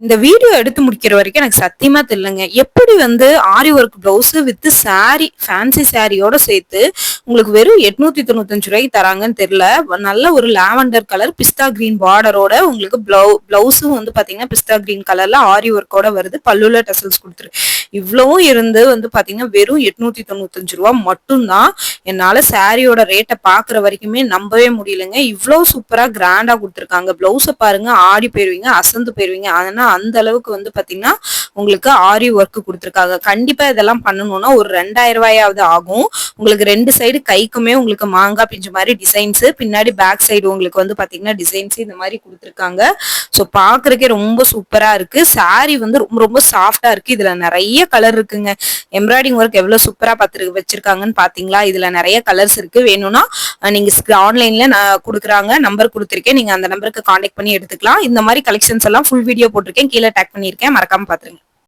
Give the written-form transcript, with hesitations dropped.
இந்த வீடியோ எடுத்து முடிக்கிற வரைக்கும் எனக்கு சத்தியமா தெரியலங்க. எப்படி வந்து aari work blouse with sari, fancy சாரியோட சேர்த்து உங்களுக்கு வெறும் ரூ. 895 தராங்கன்னு தெரியல. நல்ல ஒரு லாவெண்டர் கலர் பிஸ்தா கிரீன் பார்டரோட உங்களுக்கு ப்ளவுஸும் வந்து பாத்தீங்கன்னா பிஸ்தா கிரீன் கலர்ல ஆரி ஒர்க்கோட வருது. பல்லுல டசல்ஸ் குடுத்துரு. இவ்வளவும் இருந்து வந்து பாத்தீங்கன்னா வெறும் ரூ. 895 மட்டும்தான். என்னால சாரியோட ரேட்ட பாக்குற வரைக்குமே நம்பவே முடியலங்க. இவ்வளவு சூப்பரா கிராண்டா குடுத்துருக்காங்க. ப்ளவுஸ பாருங்க, ஆடி போயிருவீங்க, அசந்து போயிருவீங்க. ஆனா அந்த அளவுக்கு வந்து பாத்தீங்கன்னா உங்களுக்கு ஆரி ஒர்க் குடுத்துருக்காங்க. கண்டிப்பா இதெல்லாம் பண்ணணும்னா ஒரு ரூ. 2000 ஆகும். உங்களுக்கு 2 சைடு கைக்குமே உங்களுக்கு மாங்காய் பிஞ்சு மாதிரி டிசைன்ஸ், பின்னாடி பேக் சைடு உங்களுக்கு வந்து பாத்தீங்கன்னா டிசைன்ஸ் இந்த மாதிரி குடுத்துருக்காங்க. ஸோ பாக்குறதுக்கே ரொம்ப சூப்பரா இருக்கு. சாரி வந்து ரொம்ப ரொம்ப சாஃப்டா இருக்கு. இதுல நிறைய கலர் இருக்குங்க. எம்ப்ராய்டிங் ஒர்க் எவ்வளவு சூப்பரா வச்சிருக்காங்கன்னு பாத்தீங்களா? இதுல நிறைய கலர்ஸ் இருக்கு. வேணும்னா நீங்க ஆன்லைன்ல நான் குடுக்குறாங்க, நம்பர் கொடுத்துருக்கேன். நீங்க அந்த நம்பருக்கு கான்டாக்ட் பண்ணி எடுத்துக்கலாம். இந்த மாதிரி கலெக்ஷன்ஸ் எல்லாம் ஃபுல் வீடியோ போட்டிருக்கேன், கீழே டேக் பண்ணியிருக்கேன், மறக்காம பாத்துருங்க.